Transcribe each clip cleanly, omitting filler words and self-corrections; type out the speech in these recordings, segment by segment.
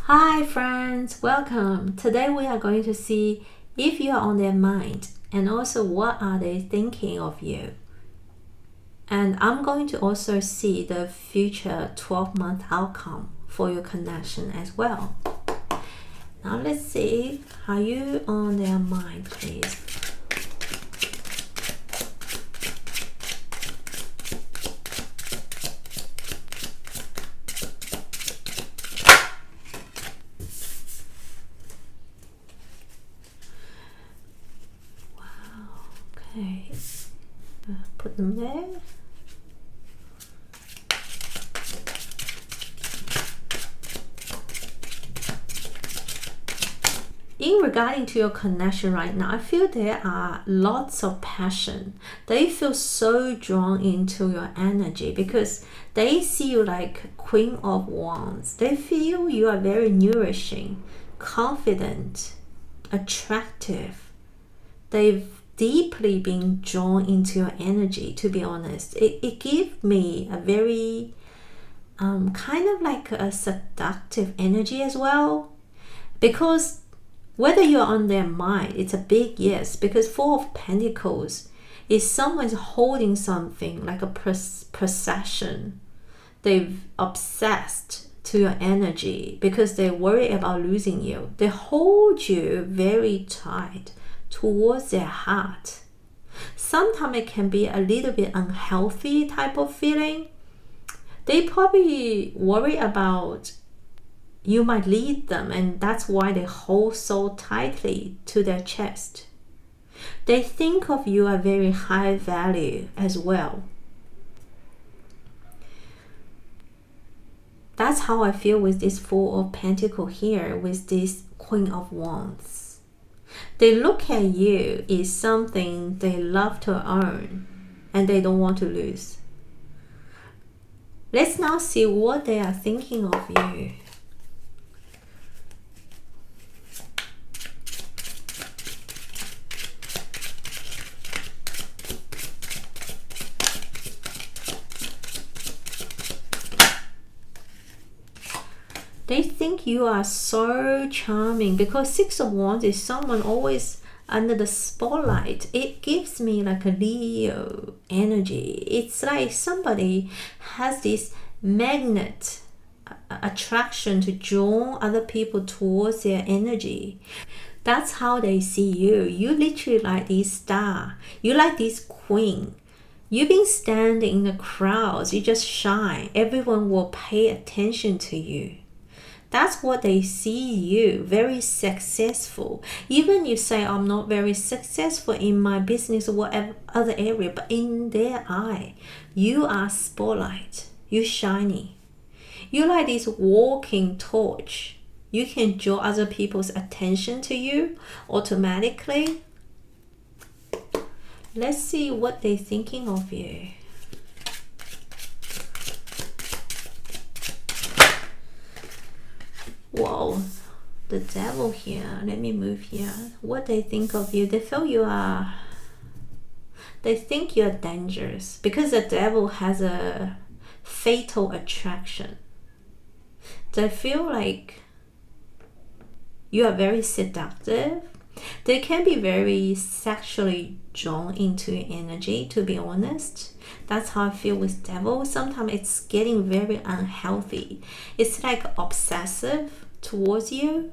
Hi friends, welcome. Today we are going to see if you are on their mind and also what are they thinking of you. And I'm going to also see the future 12-month outcome for your connection as well. Now let's see, are you on their mind, please? Okay, put them there. In regarding to your connection right now, I feel there are lots of passion. They feel so drawn into your energy because they see you like Queen of Wands. They feel you are very nourishing, confident, attractive. They've deeply been drawn into your energy, to be honest. It gives me a very kind of like a seductive energy as well, because whether you're on their mind, it's a big yes, because Four of Pentacles is someone's holding something like a possession. They've obsessed to your energy because they worry about losing you. They hold you very tight towards their heart. Sometimes it can be a little bit unhealthy type of feeling. They probably worry about you might lead them, and that's why they hold so tightly to their chest. They think of you a very high value as well. That's how I feel with this Four of Pentacles here, with this Queen of Wands. They look at you as something they love to earn and they don't want to lose. Let's now see what they are thinking of you. They think you are so charming because Six of Wands is someone always under the spotlight. It gives me like a Leo energy. It's like somebody has this magnet attraction to draw other people towards their energy. That's how they see you. You literally like this star. You like this queen. You've been standing in the crowds. You just shine. Everyone will pay attention to you. That's what they see you, very successful. Even you say, I'm not very successful in my business or whatever other area, but in their eye, you are spotlight. You shiny. You like this walking torch. You can draw other people's attention to you automatically. Let's see what they're thinking of you. Whoa, the devil here. Let me move here. What they think of you, they feel you are, they think you're dangerous because the devil has a fatal attraction. They feel like you are very seductive. They can be very sexually drawn into your energy, to be honest. That's how I feel with devil. Sometimes it's getting very unhealthy. It's like obsessive towards you.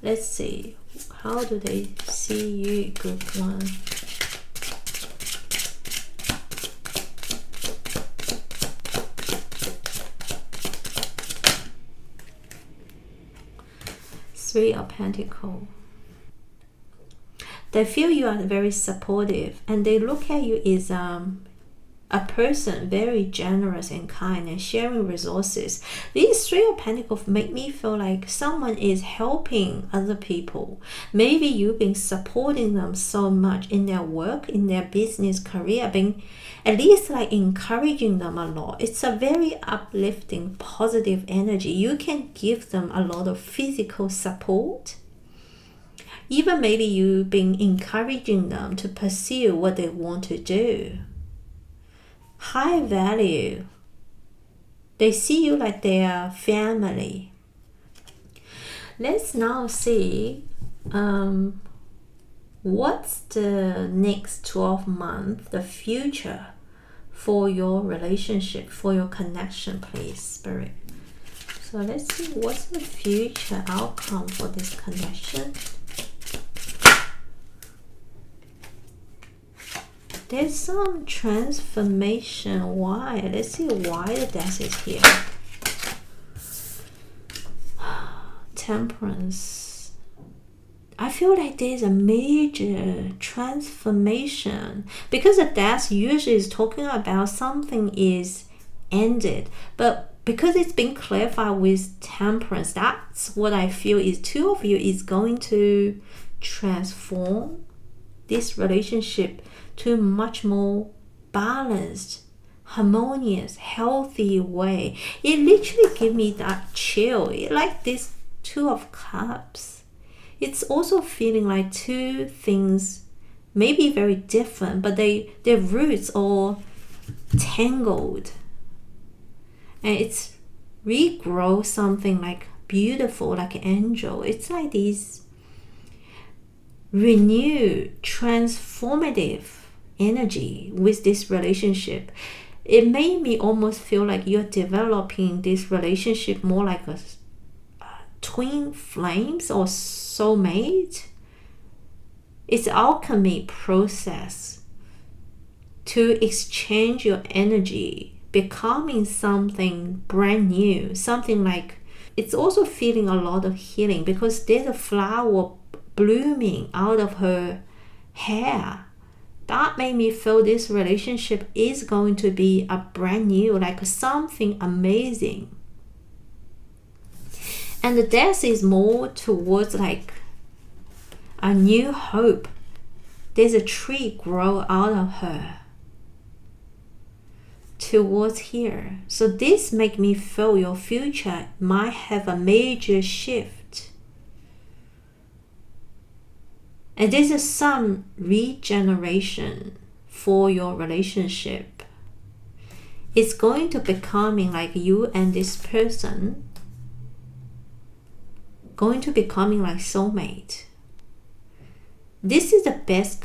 Let's see. How do they see you, group one? Three of Pentacles. They feel you are very supportive and they look at you as a person very generous and kind and sharing resources. These Three of Pentacles make me feel like someone is helping other people. Maybe you've been supporting them so much in their work, in their business career, being at least like encouraging them a lot. It's a very uplifting, positive energy. You can give them a lot of physical support. Even maybe you've been encouraging them to pursue what they want to do. High value. They see you like their family. Let's now see what's the next 12 months, the future for your relationship, for your connection, please, Spirit. So let's see what's the future outcome for this connection. There's some transformation. Why? Let's see why the Death is here. Temperance. I feel like there's a major transformation because the Death usually is talking about something is ended, but because it's been clarified with Temperance, that's what I feel is two of you is going to transform this relationship to a much more balanced, harmonious, healthy way. It literally gives me that chill. Like this Two of Cups. It's also feeling like two things maybe very different, but their roots are tangled. And it's regrow something like beautiful, like an angel. It's like this renewed, transformative energy with this relationship. It made me almost feel like you're developing this relationship more like a twin flames or soulmate. It's alchemy process to exchange your energy, becoming something brand new, something like, it's also feeling a lot of healing because there's a flower blooming out of her hair. That made me feel this relationship is going to be a brand new, like something amazing. And the Death is more towards like a new hope. There's a tree grow out of her towards here. So this make me feel your future might have a major shift. And there's some regeneration for your relationship. It's going to becoming like you and this person going to becoming like soulmate. This is the best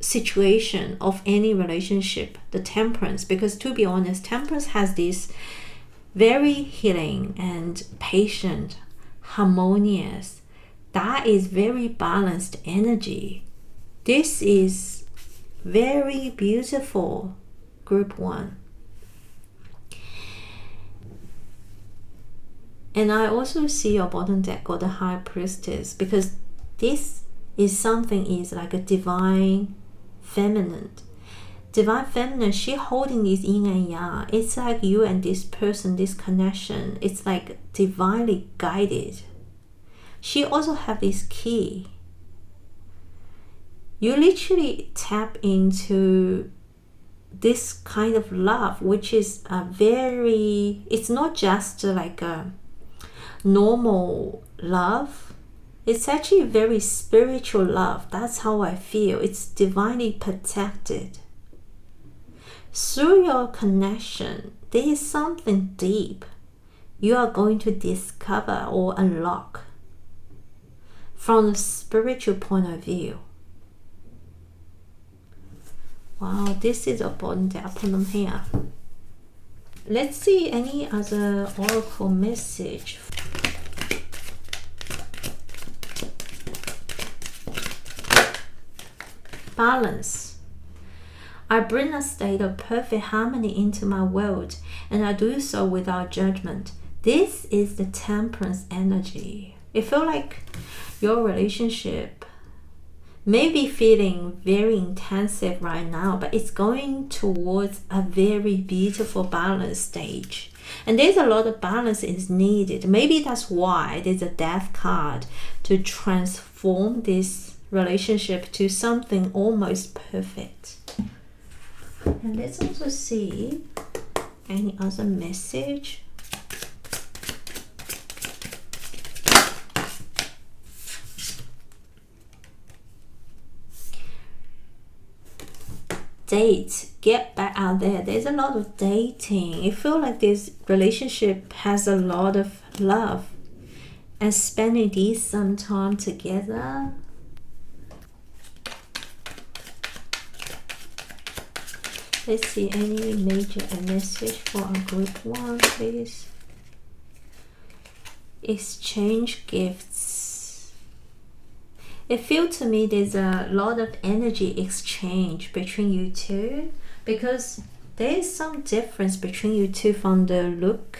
situation of any relationship, the Temperance, because to be honest, Temperance has this very healing and patient, harmonious, that is very balanced energy. This is very beautiful, group 1. And I also see your bottom deck or the High Priestess, because this is something is like a divine feminine. Divine feminine, she holding this yin and yang. It's like you and this person, this connection, it's like divinely guided. She also have this key. You literally tap into this kind of love, which is a very, it's not just like a normal love. It's actually very spiritual love. That's how I feel. It's divinely protected. Through your connection, there is something deep you are going to discover or unlock from the spiritual point of view. Wow, this is a bottom deck. Put them here. Let's see any other oracle message. Balance. I bring a state of perfect harmony into my world, and I do so without judgment. This is the Temperance energy. It feels like your relationship may be feeling very intensive right now, but it's going towards a very beautiful balance stage. And there's a lot of balance is needed. Maybe that's why there's a Death card to transform this relationship to something almost perfect. And let's also see any other message. date, get back out there. There's a lot of dating. It feels like this relationship has a lot of love and spending this some time together. Let's see any major message for our group 1, please. Exchange gifts. It feels to me there's a lot of energy exchange between you two, because there is some difference between you two from the look.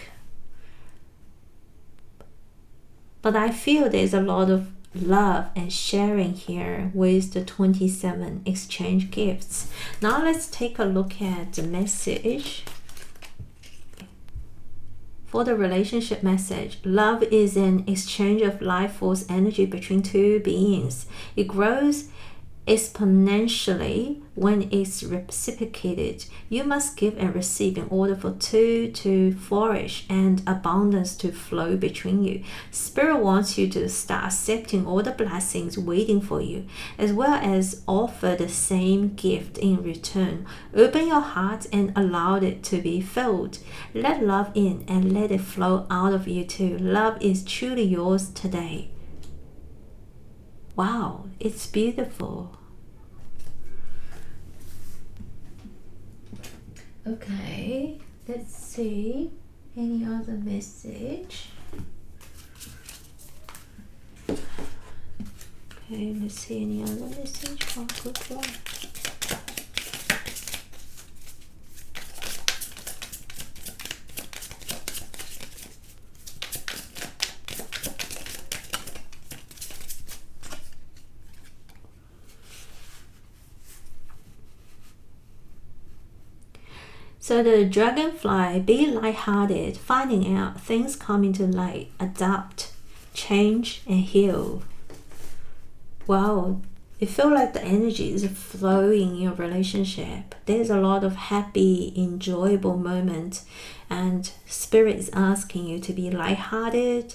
But I feel there's a lot of love and sharing here with the 27 exchange gifts. Now let's take a look at the message. For the relationship message, love is an exchange of life force energy between two beings. It grows exponentially when it's reciprocated. You must give and receive in order for two to flourish and abundance to flow between you. Spirit wants you to start accepting all the blessings waiting for you, as well as offer the same gift in return. Open your heart and allow it to be filled. Let love in and let it flow out of you too. Love is truly yours today. Wow, it's beautiful. Okay, let's see any other message. Okay, let's see any other message for group 1. So the dragonfly, be lighthearted, finding out things coming to light, adapt, change, and heal. Wow, it feels like the energy is flowing in your relationship. There's a lot of happy, enjoyable moments, and Spirit is asking you to be lighthearted.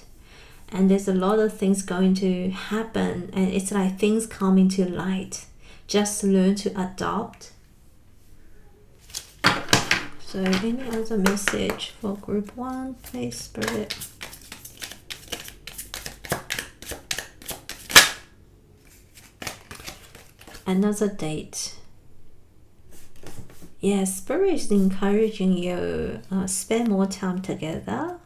And there's a lot of things going to happen, and it's like things coming to light. Just learn to adopt. So any other message for group 1, please, Spirit? Another date. Yes, Spirit is encouraging you spend more time together.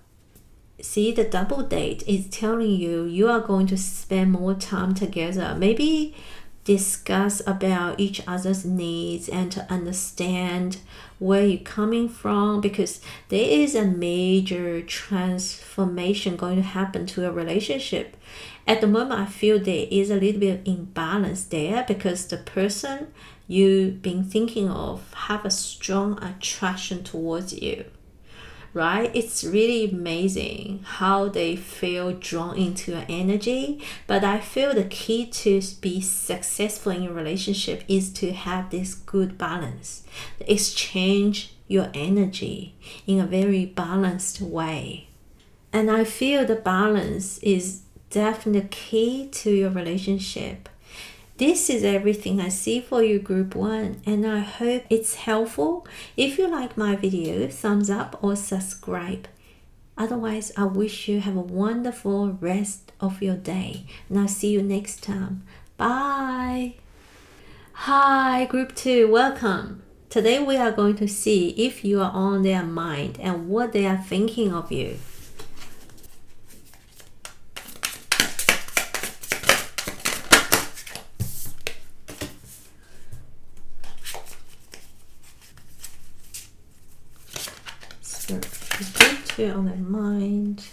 See, the double date is telling you you are going to spend more time together. Maybe discuss about each other's needs and to understand where you're coming from, because there is a major transformation going to happen to a relationship. At the moment, I feel there is a little bit of imbalance there, because the person you've been thinking of have a strong attraction towards you, right? It's really amazing how they feel drawn into your energy. But I feel the key to be successful in your relationship is to have this good balance. Exchange your energy in a very balanced way. And I feel the balance is definitely key to your relationship. This is everything I see for you, group 1, and I hope it's helpful. If you like my video, thumbs up or subscribe. Otherwise, I wish you have a wonderful rest of your day, and I'll see you next time. Bye. Hi, group 2, welcome. Today we are going to see if you are on their mind and what they are thinking of you. On their mind.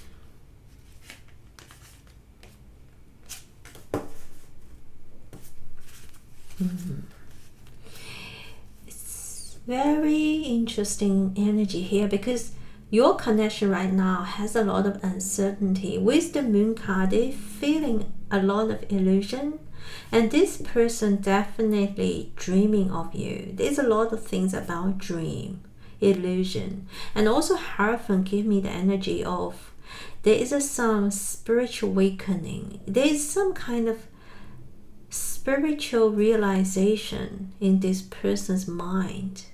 It's very interesting energy here, because your connection right now has a lot of uncertainty. With the moon card, they're feeling a lot of illusion, and this person definitely dreaming of you. There's a lot of things about dream, illusion, and also Hierophant give me the energy of there is some spiritual awakening. There is some kind of spiritual realization in this person's mind.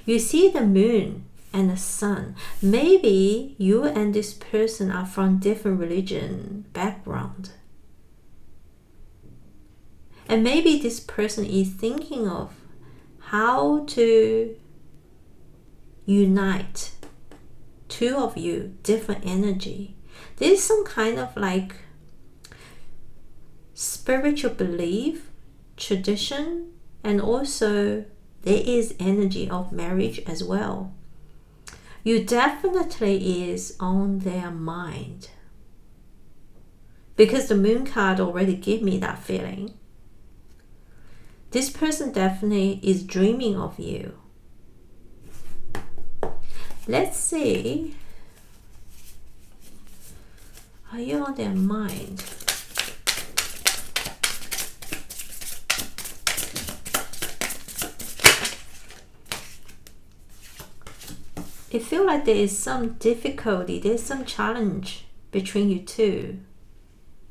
You see the moon and the sun. Maybe you and this person are from different religion background. And maybe this person is thinking of how to unite two of you, different energy. There's some kind of like spiritual belief, tradition, and also there is energy of marriage as well. You definitely is on their mind, because the moon card already gave me that feeling. This person definitely is dreaming of you. Let's see. Are you on their mind? It feels like there is some difficulty, there's some challenge between you two.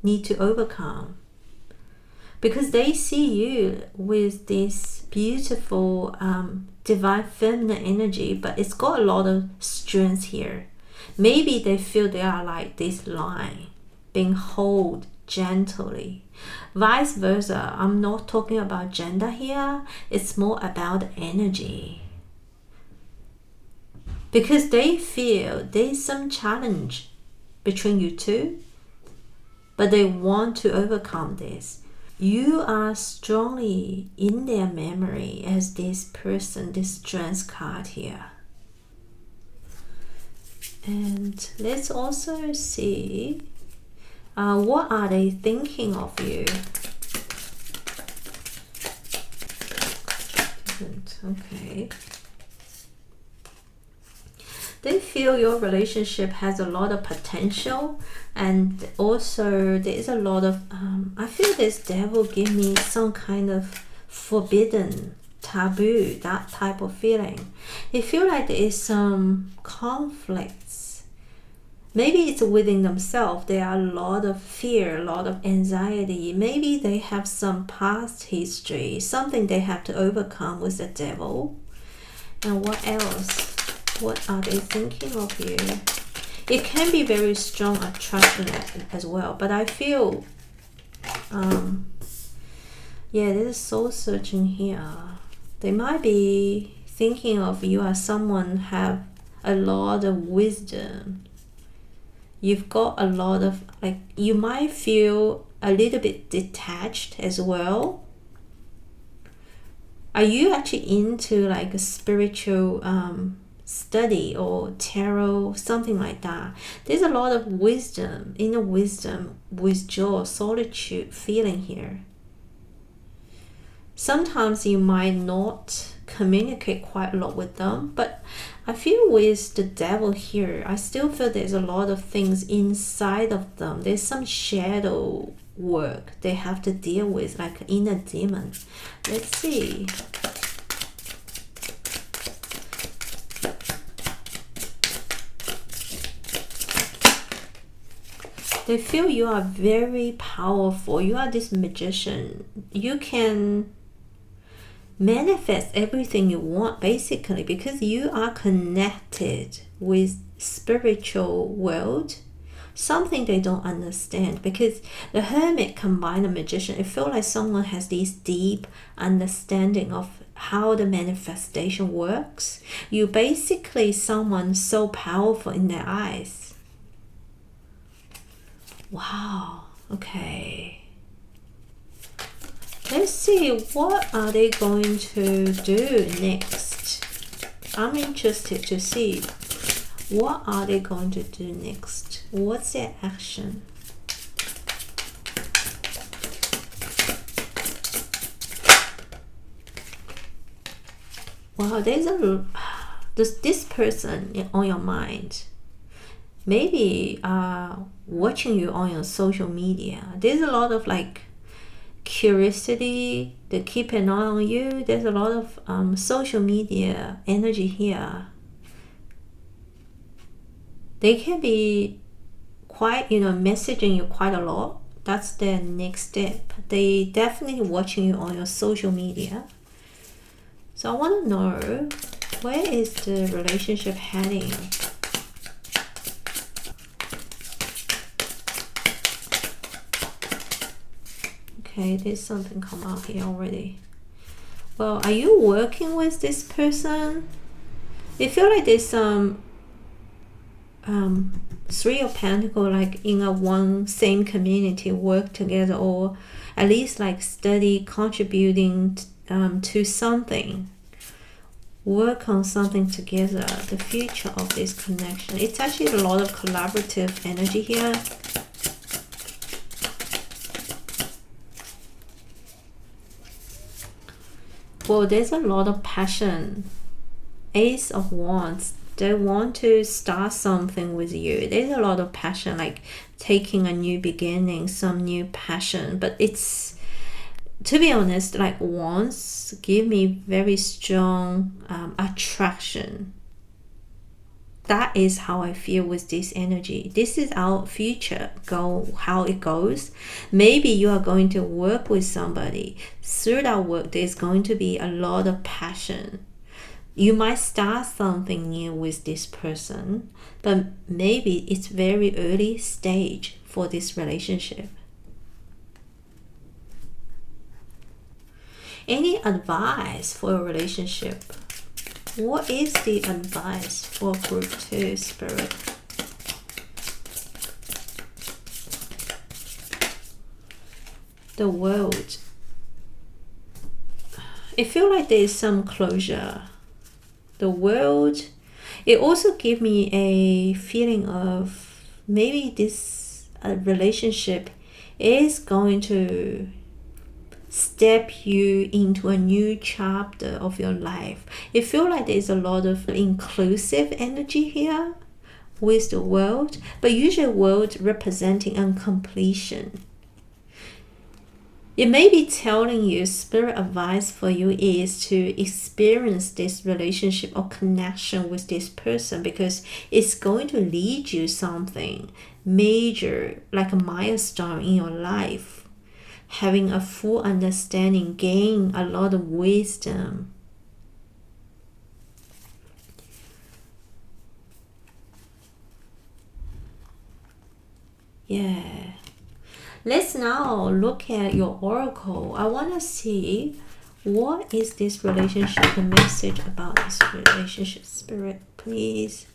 Need to overcome. Because they see you with this beautiful divine feminine energy, but it's got a lot of strength here. Maybe they feel they are like this line being held gently. Vice versa, I'm not talking about gender here, it's more about energy. Because they feel there's some challenge between you two, but they want to overcome this. You are strongly in their memory as this person, this strength card here. And let's also see what are they thinking of you. Okay. They feel your relationship has a lot of potential, and also there is a lot of I feel this devil give me some kind of forbidden, taboo, that type of feeling. They feel like there is some conflicts. Maybe it's within themselves. There are a lot of fear, a lot of anxiety. Maybe they have some past history, something they have to overcome with the devil. And what else? What are they thinking of you? It can be very strong attraction as well, but I feel yeah, there's soul searching here. They might be thinking of you as someone have a lot of wisdom. You've got a lot of, like, you might feel a little bit detached as well. Are you actually into like a spiritual study or tarot, something like that? There's a lot of wisdom, inner wisdom, withdrawal, solitude feeling here. Sometimes you might not communicate quite a lot with them, but I feel with the devil here, I still feel there's a lot of things inside of them. There's some shadow work they have to deal with, like inner demon. Let's see. They feel you are very powerful. You are this magician. You can manifest everything you want, basically, because you are connected with spiritual world, something they don't understand. Because the hermit combined the magician, it feels like someone has this deep understanding of how the manifestation works. You basically someone so powerful in their eyes. Wow. Okay, let's see, what are they going to do next? I'm interested to see what are they going to do next. What's their action? Wow, there's this person on your mind. Maybe watching you on your social media. There's a lot of like curiosity, they keep an eye on you. There's a lot of social media energy here. They can be quite, messaging you quite a lot, That's their next step. They definitely watching you on your social media. So I want to know, where is the relationship heading? Okay, there's something come out here already. Well, are you working with this person? I feel like there's some Three of Pentacles, like in a one same community, work together, or at least like study, contributing to something, work on something together. The future of this connection, it's actually a lot of collaborative energy here. Well, there's a lot of passion. Ace of Wands, they want to start something with you. There's a lot of passion, like taking a new beginning, some new passion. But it's, to be honest, like Wands give me very strong attraction. That is how I feel with this energy. This is our future, how it goes. Maybe you are going to work with somebody. Through that work, there's going to be a lot of passion. You might start something new with this person, but maybe it's very early stage for this relationship. Any advice for a relationship? What is the advice for group 2, Spirit? The World. I feel like there is some closure. The World. It also gives me a feeling of maybe this relationship is going to step you into a new chapter of your life. It feels like there's a lot of inclusive energy here with the World, but usually World representing incompletion. It may be telling you, Spirit advice for you is to experience this relationship or connection with this person, because it's going to lead you something major, like a milestone in your life. Having a full understanding, gain a lot of wisdom. Yeah. Let's now look at your oracle. I want to see, what is this relationship, the message about this relationship, Spirit, please.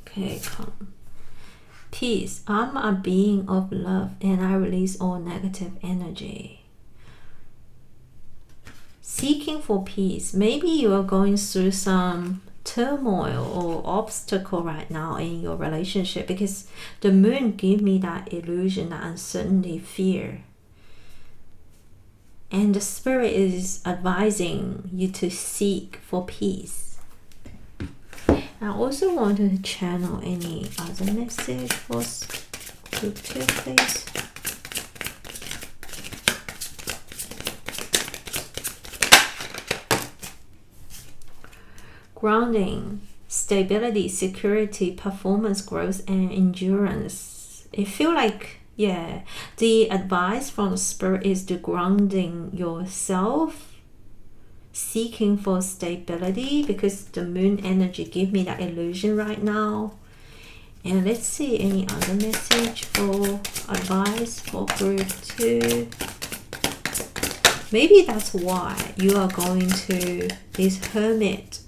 Okay, come. Peace. I'm a being of love and I release all negative energy. Seeking for peace. Maybe you are going through some turmoil or obstacle right now in your relationship, because the moon gives me that illusion, that uncertainty, fear. And the Spirit is advising you to seek for peace. I also want to channel any other message for group 2, please. Grounding, stability, security, performance, growth, and endurance. I feel like, yeah, the advice from the Spirit is to grounding yourself, seeking for stability, because the moon energy give me that illusion right now. And let's see any other message for advice for group 2. Maybe that's why you are going to this Hermit.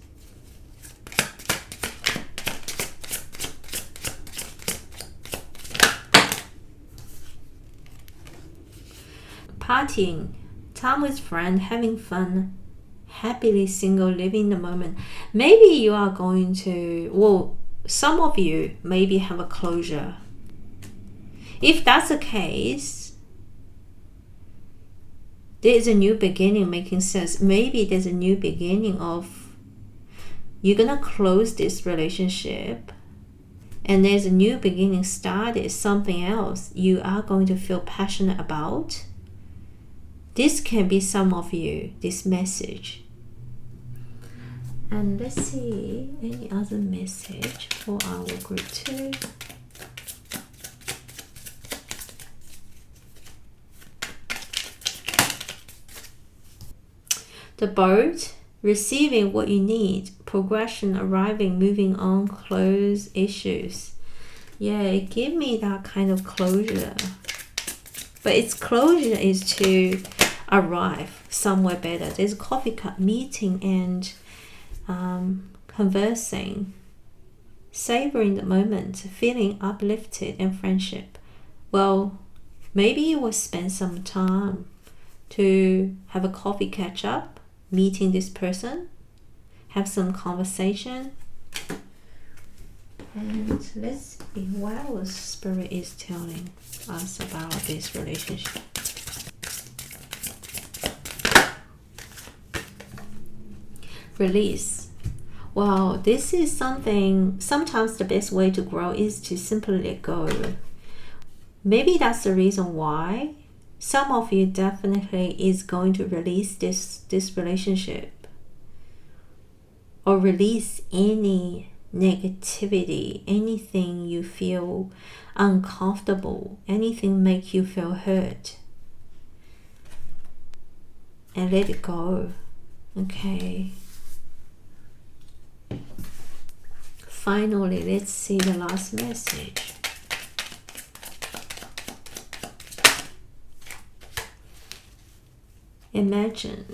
Partying, time with friends, having fun, happily single, living the moment. Maybe you are going to, well, some of you maybe have a closure. If that's the case, there's a new beginning making sense. Maybe there's a new beginning of, you're gonna close this relationship and there's a new beginning started, something else you are going to feel passionate about. This can be some of you, this message. And let's see any other message for our group 2. The boat, receiving what you need, progression, arriving, moving on, close issues. Yeah, it gave me that kind of closure. But its closure is to arrive somewhere better. There's a coffee cup meeting and conversing, savoring the moment, feeling uplifted and friendship. Well, maybe you will spend some time to have a coffee catch up, meeting this person, have some conversation. And let's see what our spirit is telling us about this relationship. Release. Wow, this is something, sometimes the best way to grow is to simply let go. Maybe that's the reason why some of you definitely is going to release this relationship, or release any negativity, anything you feel uncomfortable, anything make you feel hurt, and let it go. Okay. Finally, let's see the last message. Imagine.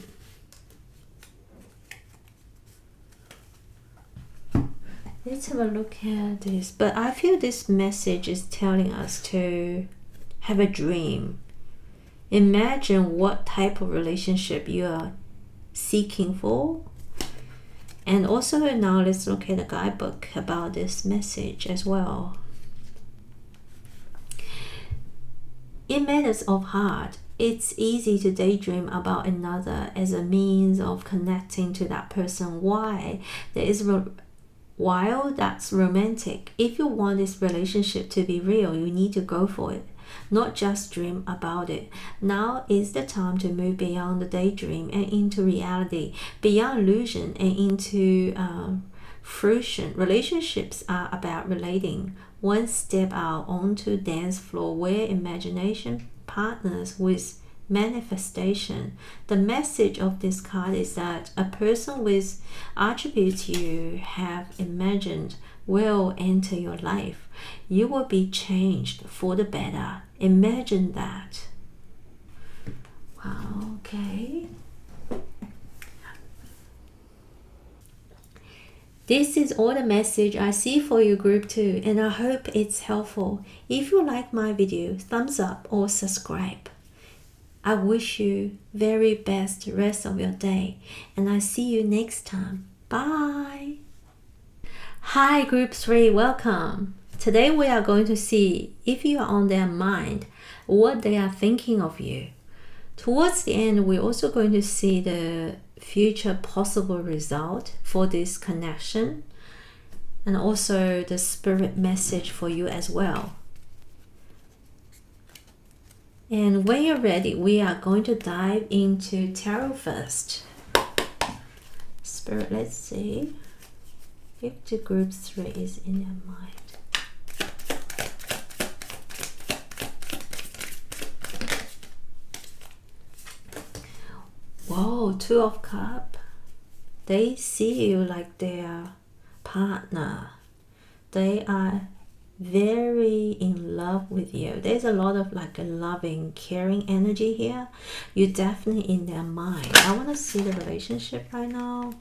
Let's have a look at this. But I feel this message is telling us to have a dream. Imagine what type of relationship you are seeking for. And also now let's look at the guidebook about this message as well. In matters of heart, it's easy to daydream about another as a means of connecting to that person. While that's romantic, if you want this relationship to be real, you need to go for it, not just dream about it. Now is the time to move beyond the daydream and into reality, beyond illusion and into fruition. Relationships are about relating one step out onto dance floor where imagination partners with manifestation. The message of this card is that a person with attributes you have imagined will enter your life. You will be changed for the better. Imagine that. Wow, okay. This is all the message I see for you group 2, and I hope it's helpful. If you like my video, thumbs up or subscribe. I wish you very best rest of your day, and I see you next time. Bye. Hi group 3, welcome. Today we are going to see if you are on their mind, what they are thinking of you. Towards the end, we're also going to see the future possible result for this connection, and also the spirit message for you as well. And when you're ready, we are going to dive into tarot first. Spirit, let's see if the group 3 is in their mind. Whoa, 2 of Cups. They see you like their partner. They are very in love with you. There's a lot of like a loving, caring energy here. You're definitely in their mind. I want to see the relationship right now.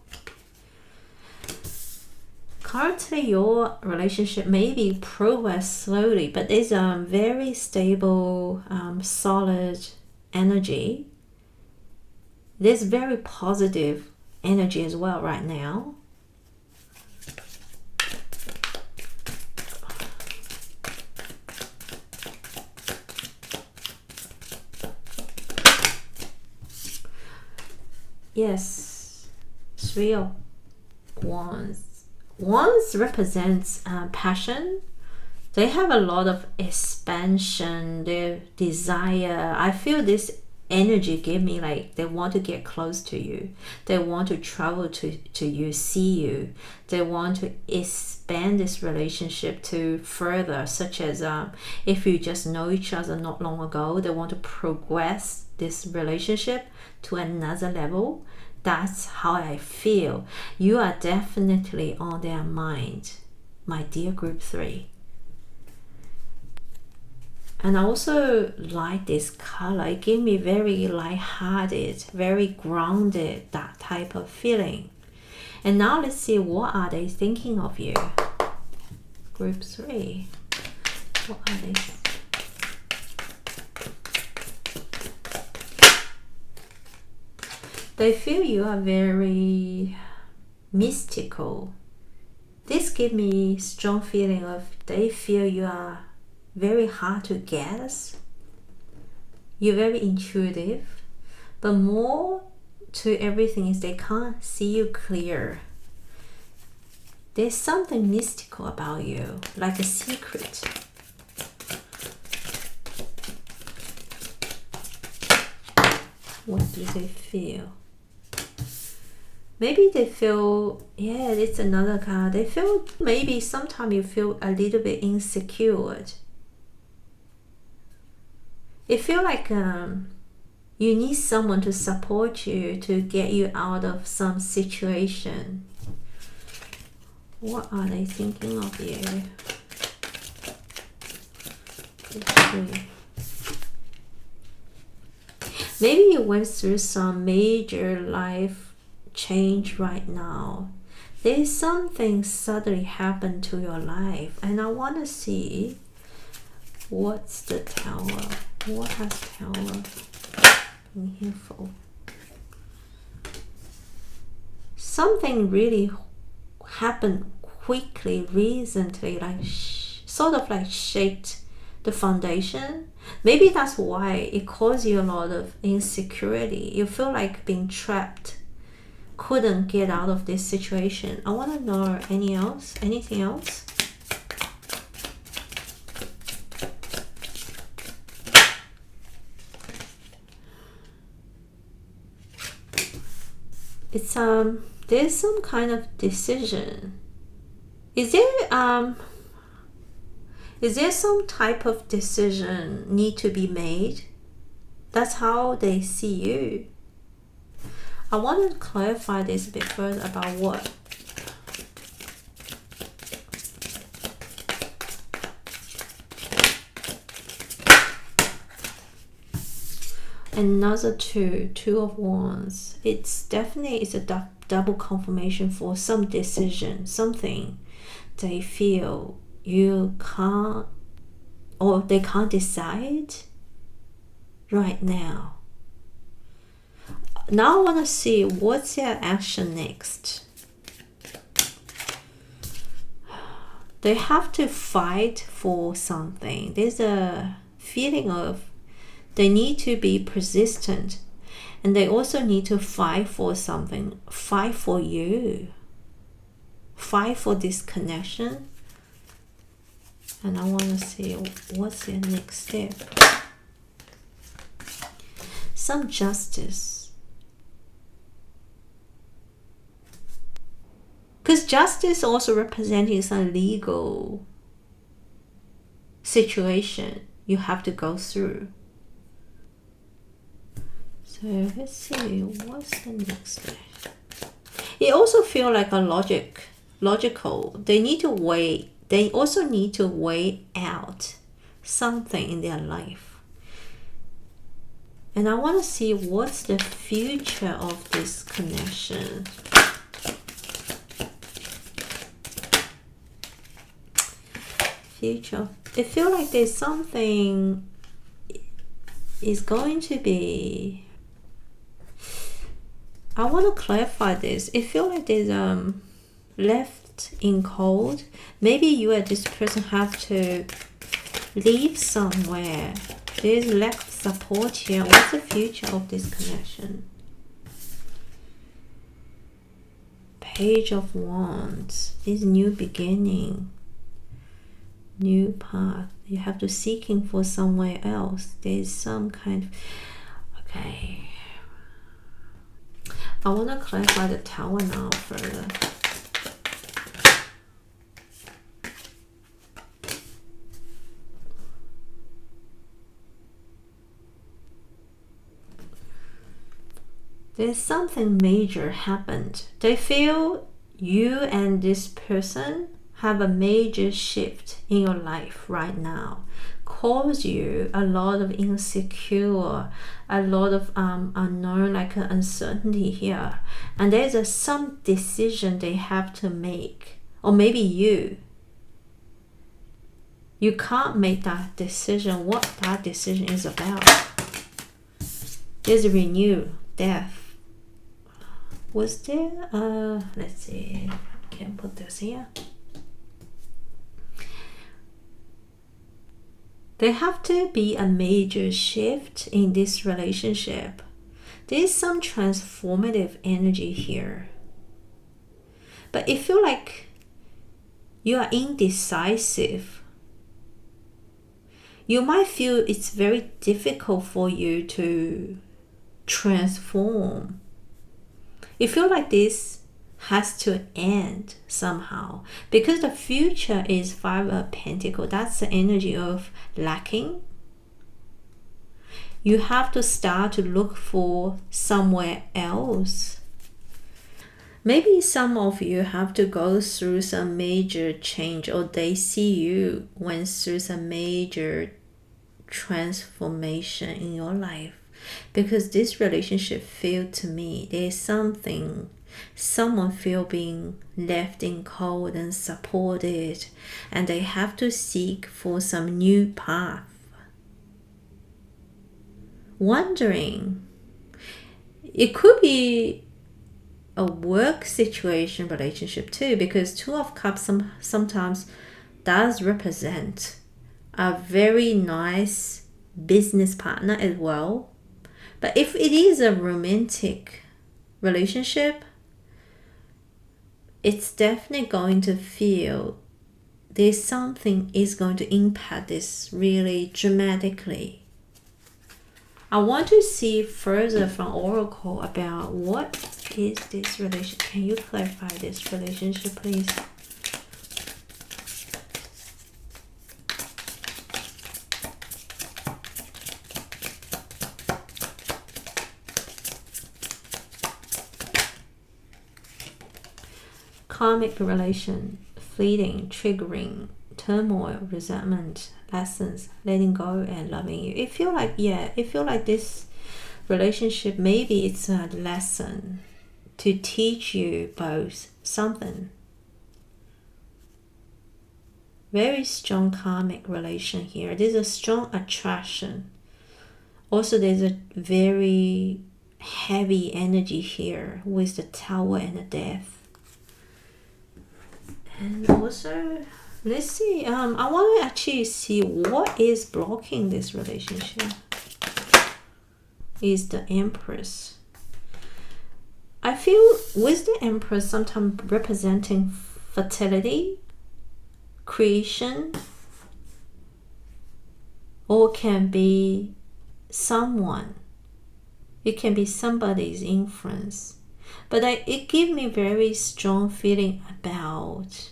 Currently, your relationship maybe progress slowly, but there's a very stable, solid energy. There's very positive energy as well right now. Yes, 3 of Wands. Wands represents passion. They have a lot of expansion, their desire. I feel this energy give me like they want to get close to you, they want to travel to you, see you, they want to expand this relationship to further, such as if you just know each other not long ago, they want to progress this relationship to another level. That's how I feel. You are definitely on their mind, my dear group 3. And I also like this color. It gave me very light-hearted, very grounded, that type of feeling. And now let's see, what are they thinking of you? Group 3. What are they? They feel you are very mystical. This gives me strong feeling of they feel you are very hard to guess. You're very intuitive, but more to everything is they can't see you clear. There's something mystical about you, like a secret. What do they feel? Maybe they feel, yeah, it's another card. They feel, maybe sometimes you feel a little bit insecure. It feels like you need someone to support you, to get you out of some situation. What are they thinking of you? Maybe you went through some major life change right now. There's something suddenly happened to your life, and I want to see what's the Tower. What has Tower in here for? Something really happened quickly recently, like sort of like shaked the foundation. Maybe that's why it caused you a lot of insecurity. You feel like being trapped, couldn't get out of this situation. I want to know anything else? It's there's some kind of decision. Is there some type of decision need to be made? That's how they see you. I want to clarify this a bit further about what. Another two of wands. It's definitely a double confirmation for some decision, something they feel you can't, or they can't decide right now. Now I want to see what's their action next. They have to fight for something. There's a feeling of they need to be persistent, and they also need to fight for something. Fight for you. Fight for this connection. And I want to see what's their next step. Some justice. Because justice also representing some legal situation you have to go through. So let's see, what's the next step? It also feels like a logical. They also need to weigh out something in their life. And I want to see what's the future of this connection. Future. It feels like there's something is going to be. I want to clarify this. It feels like there's left in cold. Maybe you and this person have to leave somewhere. There's lack of support here. What's the future of this connection? Page of Wands. This new beginning, new path. You have to seeking for somewhere else. There's some kind of Okay. I want to clarify the Tower now further. There's something major happened. They feel you and this person have a major shift in your life right now. Cause you a lot of insecure, a lot of unknown, like uncertainty here. And there's some decision they have to make. Or maybe you can't make that decision, what that decision is about. There's a renew, death. Was there, let's see, I can put this here. There have to be a major shift in this relationship. There's some transformative energy here. But it feels like you are indecisive. You might feel it's very difficult for you to transform. You feel like this has to end somehow because the future is 5 of Pentacles. That's the energy of lacking. You have to start to look for somewhere else. Maybe some of you have to go through some major change, or they see you went through some major transformation in your life. Because this relationship feel to me, there's something, someone feel being left in cold and supported, and they have to seek for some new path. Wondering, it could be a work situation relationship too, because 2 of Cups sometimes does represent a very nice business partner as well. But if it is a romantic relationship, it's definitely going to feel there's something is going to impact this really dramatically. I want to see further from Oracle about what is this relationship. Can you clarify this relationship, please? Karmic relation, fleeting, triggering, turmoil, resentment, lessons, letting go and loving you. It feel like, this relationship, maybe it's a lesson to teach you both something. Very strong karmic relation here. There's a strong attraction. Also, there's a very heavy energy here with the Tower and the Death. And also, let's see, I want to actually see what is blocking this relationship. Is the Empress. I feel with the Empress sometimes representing fertility, creation, or can be someone. It can be somebody's influence. But it gives me very strong feeling about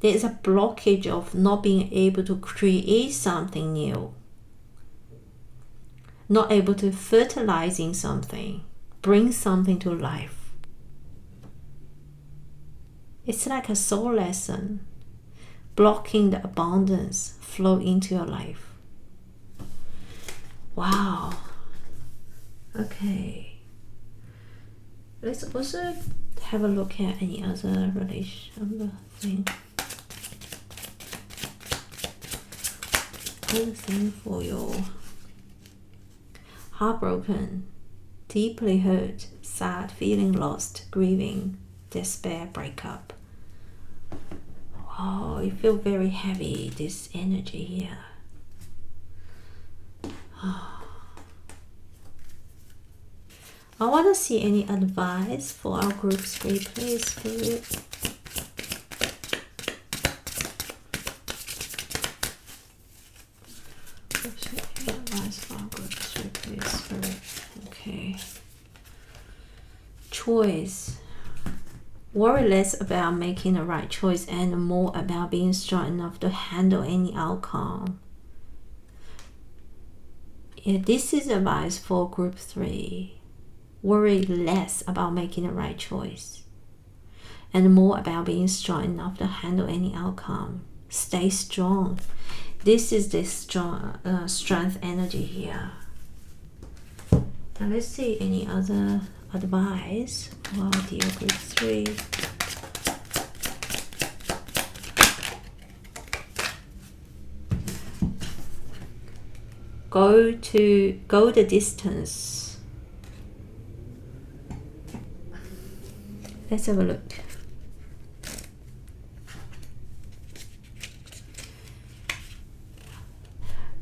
there's a blockage of not being able to create something new. Not able to fertilizing something, bring something to life. It's like a soul lesson, blocking the abundance flow into your life. Wow. Okay. Let's also have a look at any other relation thing. Other thing for your heartbroken, deeply hurt, sad, feeling lost, grieving, despair, breakup. Oh, you feel very heavy, this energy here. I want to see any advice for our group 3, please, Spirit. Advice for our group 3, please, Spirit. choice. Worry less about making the right choice and more about being strong enough to handle any outcome. Yeah, this is advice for group 3. Worry less about making the right choice and more about being strong enough to handle any outcome. Stay strong. This is the strong strength energy here. Now let's see any other advice for dear group 3. Go the distance. Let's have a look.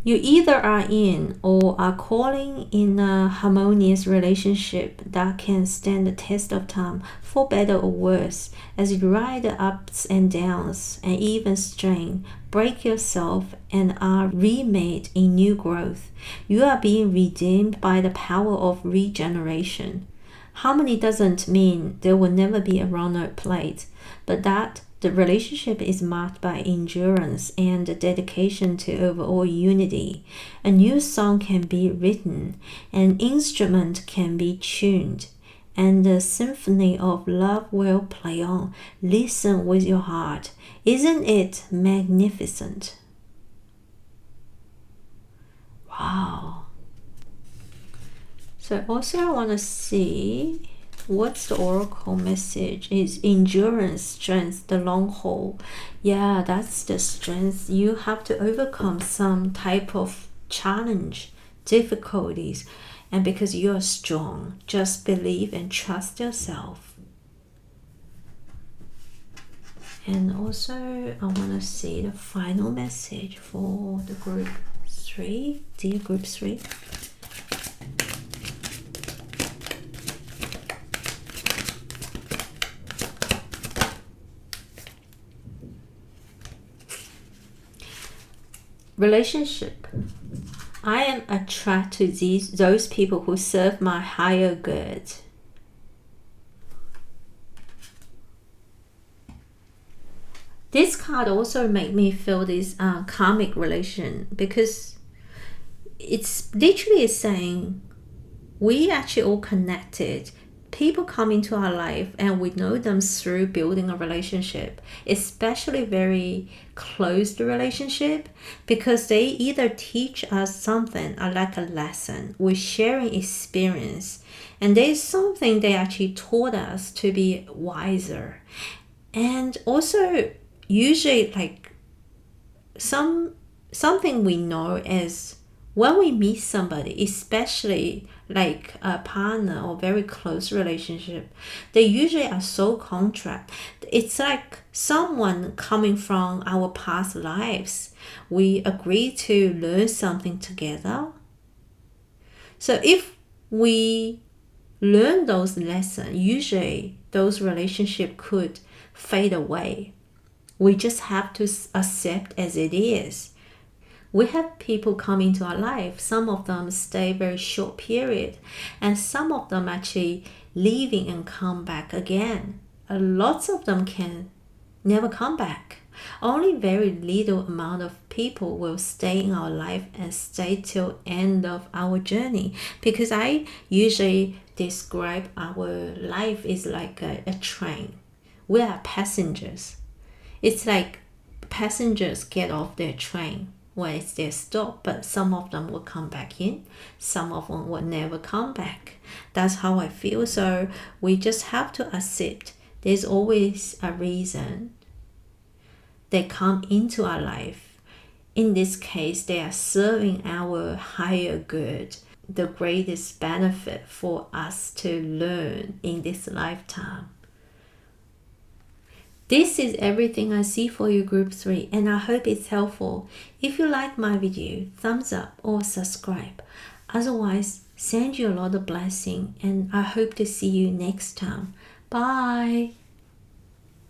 You either are in or are calling in a harmonious relationship that can stand the test of time, for better or worse, as you ride the ups and downs and even strain, break yourself, and are remade in new growth. You are being redeemed by the power of regeneration. Harmony doesn't mean there will never be a runner plate, but that the relationship is marked by endurance and dedication to overall unity. A new song can be written, an instrument can be tuned, and the symphony of love will play on. Listen with your heart. Isn't it magnificent? Wow. So also I want to see what's the oracle message. Is endurance, strength, the long haul. Yeah, that's the strength. You have to overcome some type of challenge, difficulties, and because you're strong, just believe and trust yourself. And also I want to see the final message for the group 3, dear group 3. Relationship. I am attracted to those people who serve my higher good. This card also made me feel this karmic relation, because it's literally saying we actually all connected. People come into our life and we know them through building a relationship, especially very close relationship, because they either teach us something or like a lesson. We're sharing experience, and there's something they actually taught us to be wiser. And also usually like something we know is when we meet somebody, especially like a partner or very close relationship, they usually are so contract. It's like someone coming from our past lives. We agree to learn something together. So if we learn those lessons, usually those relationships could fade away. We just have to accept as it is. We have people come into our life. Some of them stay very short period, and some of them actually leaving and come back again. Lots of them can never come back. Only very little amount of people will stay in our life and stay till end of our journey, because I usually describe our life is like a train. We are passengers. It's like passengers get off their train when it's their stop, but some of them will come back in, some of them will never come back. That's how I feel. So we just have to accept there's always a reason they come into our life. In this case, they are serving our higher good, the greatest benefit for us to learn in this lifetime. This is everything I see for you, group 3, and I hope it's helpful. If you like my video, thumbs up or subscribe. Otherwise, send you a lot of blessing, and I hope to see you next time. Bye.